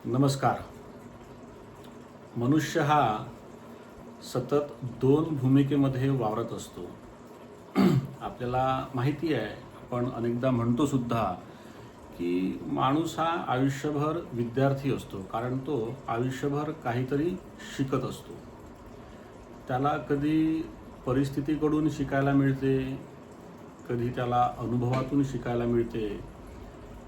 नमस्कार. मनुष्य हा सतत दोन भूमिकेमध्ये वावरत असतो. आपल्याला माहिती आहे, आपण अनेकदा म्हणतो सुद्धा की माणूस हा आयुष्यभर विद्यार्थी असतो, कारण तो आयुष्यभर काहीतरी शिकत असतो. त्याला कधी परिस्थितीकडून शिकायला मिळते, कधी त्याला अनुभवातून शिकायला मिळते.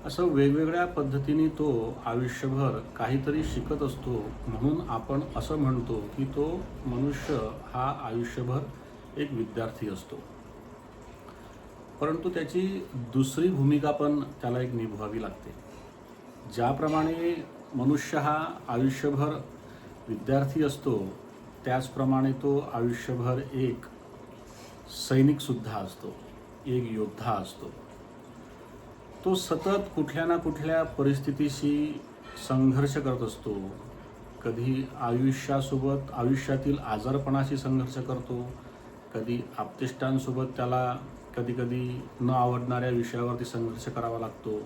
असं वेगवेगळ्या पद्धतीने तो आयुष्यभर काहीतरी शिकत असतो. म्हणून आपण असं म्हणतो की तो मनुष्य हा आयुष्यभर एक विद्यार्थी असतो. परंतु त्याची दुसरी भूमिका पण त्याला एक निभवावी लागते. ज्याप्रमाणे मनुष्य हा आयुष्यभर विद्यार्थी असतो, त्याचप्रमाणे तो आयुष्यभर एक सैनिकसुद्धा असतो, एक योद्धा असतो. तो सतत कुठल्या ना कुठल्या परिस्थितीशी संघर्ष करत असतो. कधी आयुष्यातील आजारपणाशी संघर्ष करतो, कधी आप्तेष्टांसोबत त्याला कधी कधी न आवडणाऱ्या विषयावरती संघर्ष करावा लागतो.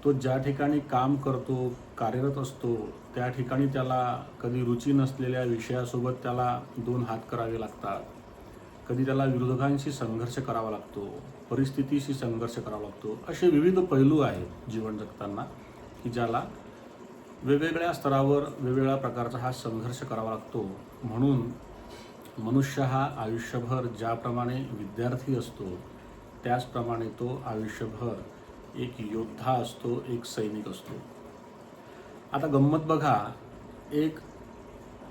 तो ज्या ठिकाणी काम करतो, कार्यरत असतो, त्या ठिकाणी त्याला कधी रुची नसलेल्या विषयासोबत त्याला दोन हात करावे लागतात. कधी त्याला विरोधकांशी संघर्ष करावा लागतो, परिस्थितीशी संघर्ष करावा लागतो. असे विविध पैलू आहेत जीवन जगताना की ज्याला वेगवेगळ्या स्तरावर वेगवेगळ्या प्रकारचा हा संघर्ष करावा लागतो. म्हणून मनुष्य हा आयुष्यभर ज्याप्रमाणे विद्यार्थी असतो, त्याचप्रमाणे तो आयुष्यभर एक योद्धा असतो, एक सैनिक असतो. आता गंमत बघा, एक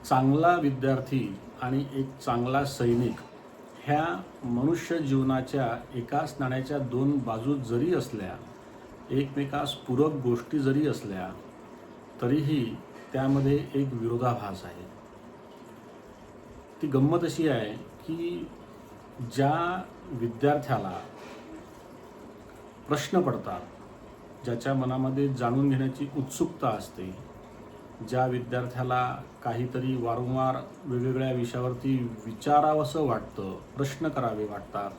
चांगला विद्यार्थी आणि एक चांगला सैनिक ह्या मनुष्य जीवनाच्या एकाच नाण्याच्या दोन बाजू जरी असल्या, एकमेकास पूरक गोष्टी जरी असल्या, तरीही त्यामध्ये एक विरोधाभास आहे. ती गंमत अशी आहे की ज्या विद्यार्थ्याला प्रश्न पडतात, ज्याच्या मनामध्ये जाणून घेण्याची उत्सुकता असते, ज्या विद्यार्थ्याला काहीतरी वारंवार वेगवेगळ्या विषयावरती विचारावंसं वाटतं, प्रश्न करावे वाटतात,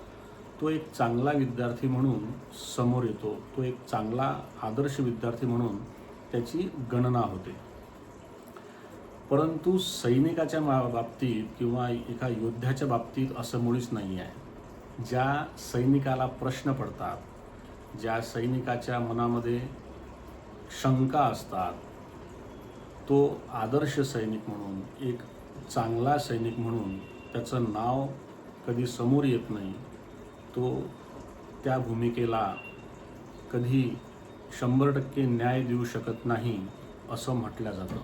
तो एक चांगला विद्यार्थी म्हणून समोर येतो. तो एक चांगला आदर्श विद्यार्थी म्हणून त्याची गणना होते. परंतु सैनिकाच्या बाबतीत किंवा एका योद्ध्याच्या बाबतीत असं मुळीच नाही आहे. ज्या सैनिकाला प्रश्न पडतात, ज्या सैनिकाच्या मनामध्ये शंका असतात, तो आदर्श सैनिक म्हणून, एक चांगला सैनिक म्हणून त्याचं नाव कधी समोर येत नाही. तो त्या भूमिकेला कधी 100% न्याय देऊ शकत नाही असं म्हटलं जातं.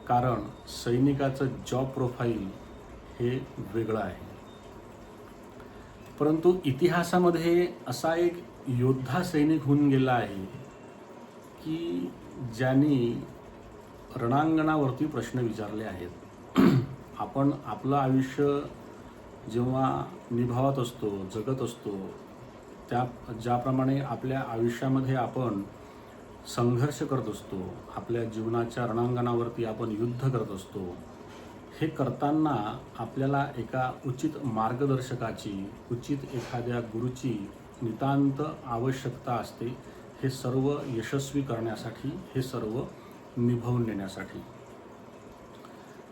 कारण सैनिकाचं जॉब प्रोफाईल हे वेगळं आहे. परंतु इतिहासामध्ये असा एक योद्धा सैनिक होऊन गेला आहे की ज्यांनी रणांगणावरती प्रश्न विचारले आहेत. आपण आपलं आयुष्य जेव्हा निभावत असतो, जगत असतो, ज्याप्रमाणे आपल्या आयुष्यामध्ये आपण संघर्ष करत असतो, आपल्या जीवनाच्या रणांगणावरती आपण युद्ध करत असतो, हे करताना आपल्याला एका उचित मार्गदर्शकाची, उचित एखाद्या गुरुची नितांत आवश्यकता असते. हे सर्व यशस्वी करण्यासाठी, हे सर्व निभावून नेण्यासाठी.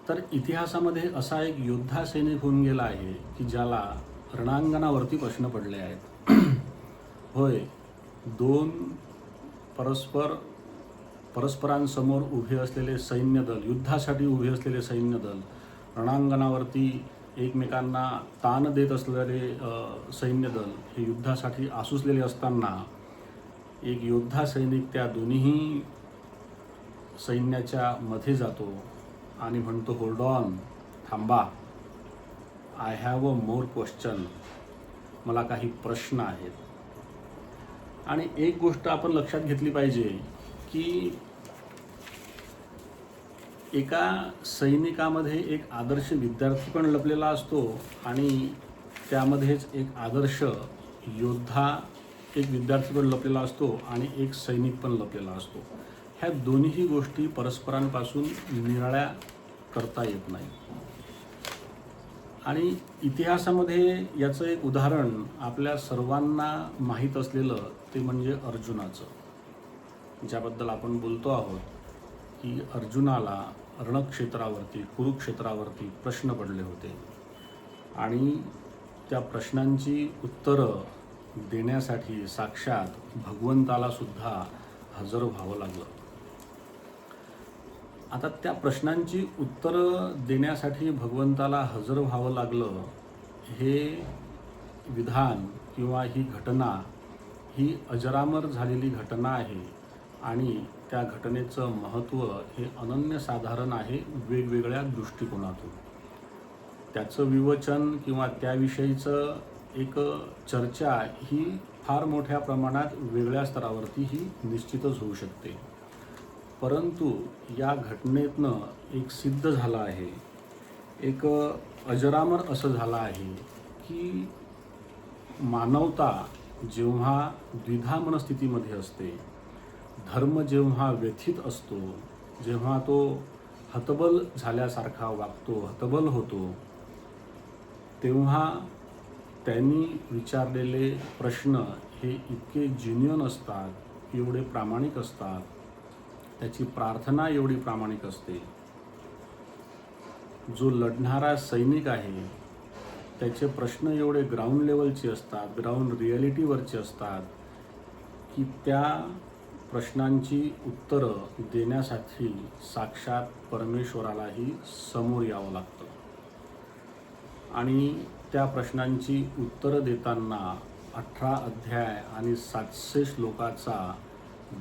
तर इतिहासामध्ये असा एक योद्धा सैनिक होऊन गेला आहे की ज्याला रणांगणावरती प्रश्न पडले आहेत. होय, दोन परस्परांसमोर उभे असलेले सैन्य दल, युद्धासाठी उभे असलेले सैन्य दल, रणांगणावरती एकमेकांना ताण देत असलेले सैन्य दल हे युद्धासाठी आसुसलेले असताना एक योद्धा सैनिक त्या दोन्ही सैन्याच्या मध्ये जातो आणि म्हणतो, होल्ड ऑन, थांबा, I have a more question, मला काही प्रश्न आहेत. आणि एक गोष्ट आपण लक्षात घेतली पाहिजे की एका सैनिकामध्ये एक आदर्श विद्यार्थी पण लपलेला असतो आणि त्यामध्येच एक आदर्श योद्धा, एक विद्यार्थी पण लपलेला असतो आणि एक सैनिक पण लपलेला असतो. ह्या दोन्ही गोष्टी परस्परांपासून निराळ्या करता येत नाही. आणि इतिहासामध्ये याचं एक उदाहरण आपल्या सर्वांना माहीत असलेलं ते म्हणजे अर्जुनाचं, ज्याबद्दल आपण बोलतो आहोत की अर्जुनाला रणक्षेत्रावरती कुरुक्षेत्रावरती प्रश्न पडले होते आणि त्या प्रश्नांची उत्तरं देण्यासाठी साक्षात भगवंताला सुद्धा हजर व्हावं लागलं. आता त्या प्रश्नांची उत्तरं देण्यासाठी भगवंताला हजर व्हावं लागलं हे विधान किंवा ही घटना ही अजरामर झालेली घटना आहे आणि त्या घटनेचं महत्त्व हे अनन्यसाधारण आहे वेगवेगळ्या दृष्टिकोनातून. त्याचं विवचन किंवा त्याविषयीचं एक चर्चा ही फार मोठ्या प्रमाणात वेगळ्या स्तरावरती ही निश्चितच होऊ शकते. परंतु या घटनेतनं एक सिद्ध झालं आहे, एक अजरामर असं झालं आहे की मानवता जेव्हा द्विधा मनस्थितीमध्ये असते, धर्म जेव्हा व्यथित असतो, जेव्हा तो हतबल झाल्यासारखा वागतो, हतबल होतो, तेव्हा त्यांनी विचारलेले प्रश्न हे इतके जिन्युइन असतात, एवढे प्रामाणिक असतात, त्याची प्रार्थना एवढी प्रामाणिक असते. जो लढणारा सैनिक आहे त्याचे प्रश्न एवढे ग्राउंड लेवलचे असतात, ग्राउंड रिॲलिटीवरचे असतात की त्या प्रश्नांची उत्तरं देण्यासाठी साक्षात परमेश्वरालाही समोर यावं लागतं. आणि त्या प्रश्नांची उत्तरं देताना 18 अध्याय आणि 700 श्लोकाचा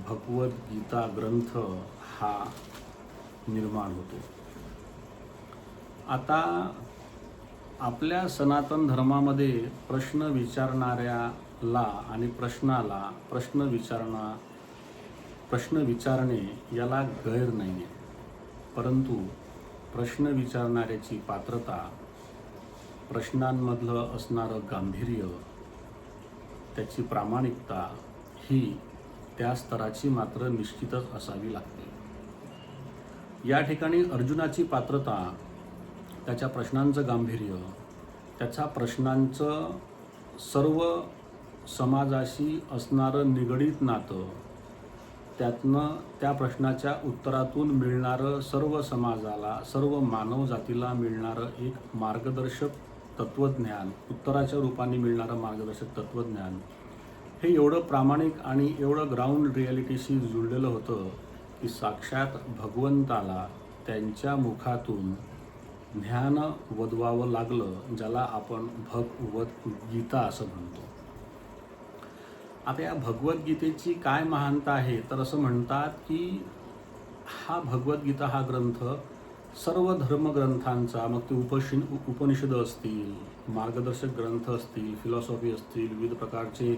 भगवद्गीता ग्रंथ हा निर्माण होतो. आता आपल्या सनातन धर्मामध्ये प्रश्न विचारणाऱ्याला आणि प्रश्नाला प्रश्न विचारणे याला गैर नाही आहे. परंतु प्रश्न विचारणाऱ्याची पात्रता, प्रश्नांमधलं असणारं गांभीर्य, त्याची प्रामाणिकता ही त्या स्तराची मात्र निश्चितच असावी लागते. या ठिकाणी अर्जुनाची पात्रता, त्याच्या प्रश्नांचं गांभीर्य, त्याच्या प्रश्नांचं सर्व समाजाशी असणारं निगडीत नातं, त्यातनं त्या प्रश्नाच्या उत्तरातून मिळणारं सर्व समाजाला, सर्व मानवजातीला मिळणारं एक मार्गदर्शक तत्त्वज्ञान, उत्तराच्या रूपाने मिळणारं मार्गदर्शक तत्त्वज्ञान हे एवढं प्रामाणिक आणि एवढं ग्राउंड रिॲलिटीशी जुळलेलं होतं की साक्षात भगवंताला त्यांच्या मुखातून ज्ञान वदवावं लागलं, ज्याला आपण भगवद्गीता असं म्हणतो. आता या भगवद्गीतेची काय महानता आहे तर असं म्हणतात की हा भगवद्गीता हा ग्रंथ सर्व धर्मग्रंथांचा, मग ते उपनिषद असतील, मार्गदर्शक ग्रंथ असतील, फिलॉसॉफी असतील, विविध प्रकारचे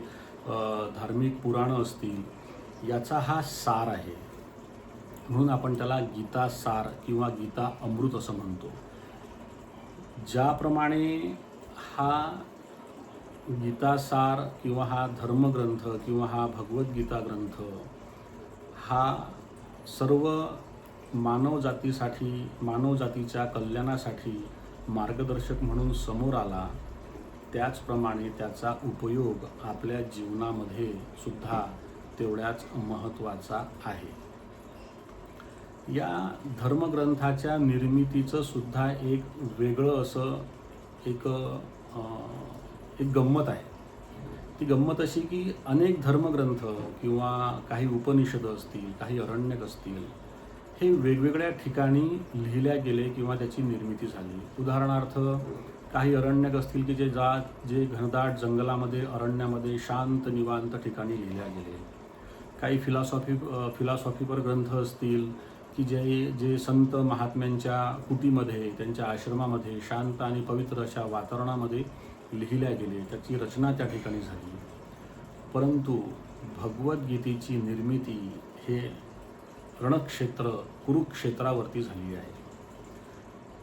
धार्मिक पुराणं असतील, याचा हा सार आहे. म्हणून आपण त्याला गीता सार किंवा गीता अमृत असं म्हणतो. ज्याप्रमाणे हा गीतासार किंवा हा धर्मग्रंथ किंवा हा भगवद्गीता ग्रंथ हा सर्व मानवजातीसाठी, मानवजातीच्या कल्याणासाठी मार्गदर्शक म्हणून समोर आला, त्याचप्रमाणे त्याचा उपयोग आपल्या जीवनामध्ये सुद्धा तेवढ्याच महत्त्वाचा आहे. या धर्मग्रंथाच्या निर्मितीचं सुद्धा एक वेगळं असं एक गंमत आहे. ती गंमत अशी की अनेक धर्मग्रंथ किंवा काही उपनिषद असतील, काही अरण्यक असतील, हे वेगवेगळ्या ठिकाणी लिहिल्या गेले किंवा त्याची निर्मिती झाली. उदाहरणार्थ काही अरण्यक असतील की जे घनदाट जंगलामध्ये, अरण्यामध्ये शांत निवांत ठिकाणी लिहिल्या गेले. काही फिलॉसॉफीपर ग्रंथ असतील की जे संत महात्म्यांच्या कुटीमध्ये, त्यांच्या आश्रमामध्ये शांत आणि पवित्र अशा वातावरणामध्ये लिहिल्या गेले, त्याची रचना त्या ठिकाणी झाली. परंतु भगवद्गीतेची निर्मिती हे रणक्षेत्र कुरुक्षेत्रावरती झाली आहे.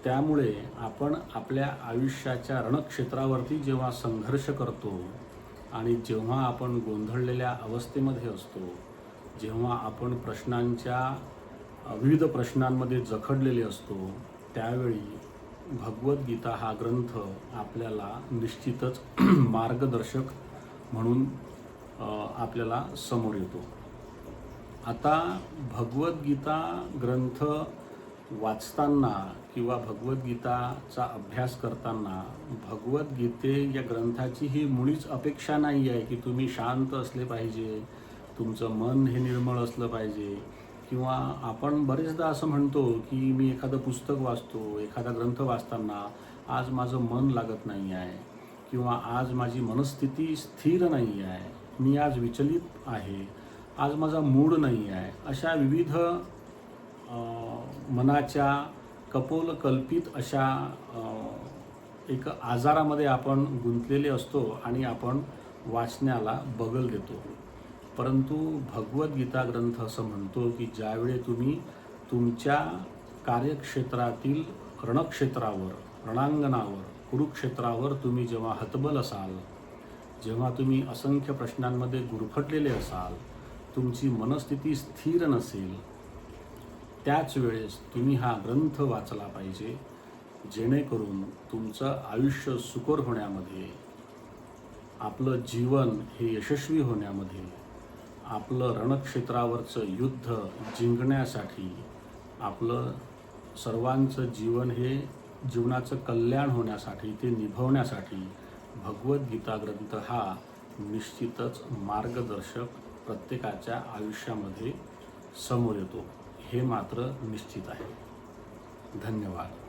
त्यामुळे आपण आपल्या आयुष्याच्या रणक्षेत्रावरती जेव्हा संघर्ष करतो आणि जेव्हा आपण गोंधळलेल्या अवस्थेमध्ये असतो, जेव्हा आपण विविध प्रश्नांमध्ये जखडलेले असतो, त्यावेळी भगवद्गीता हा ग्रंथ आपल्याला निश्चितच मार्गदर्शक म्हणून आपल्याला समोर येतो. आता भगवद्गीता ग्रंथ वाचताना किंवा भगवद्गीताचा अभ्यास करताना भगवद्गीते या ग्रंथाची ही मुळीच अपेक्षा नाही आहे की तुम्ही शांत असले पाहिजे, तुमचं मन हे निर्मळ असलं पाहिजे. किंवा आपण बरेचदा असं म्हणतो की मी एखादं पुस्तक वाचतो, एखादा ग्रंथ वाचताना आज माझं मन लागत नाही आहे किंवा आज माझी मनस्थिती स्थिर नाही आहे, मी आज विचलित आहे, आज माझा मूड नाही आहे. अशा विविध मनाच्या कपोलकल्पित अशा एक आजारामध्ये आपण गुंतलेले असतो आणि आपण वाचण्याला बगल देतो. परंतु भगवद्गीता ग्रंथ असं म्हणतो की ज्यावेळी तुम्ही तुमच्या कार्यक्षेत्रातील रणक्षेत्रावर, रणांगणावर, कुरुक्षेत्रावर तुम्ही जेव्हा हतबल असाल, जेव्हा तुम्ही असंख्य प्रश्नांमध्ये गुरफटलेले असाल, तुमची मनस्थिती स्थिर नसेल, त्याच वेळेस तुम्ही हा ग्रंथ वाचला पाहिजे, जेणेकरून तुमचं आयुष्य सुकर होण्यामध्ये, आपलं जीवन हे यशस्वी होण्यामध्ये, आपलं रणक्षेत्रावरचं युद्ध जिंकण्यासाठी, आपलं सर्वांचं जीवन हे जीवनाचं कल्याण होण्यासाठी, ते निभवण्यासाठी भगवद्गीता ग्रंथ हा निश्चितच मार्गदर्शक प्रत्येकाच्या आयुष्यामध्ये समोर येतो, हे मात्र निश्चित आहे. धन्यवाद.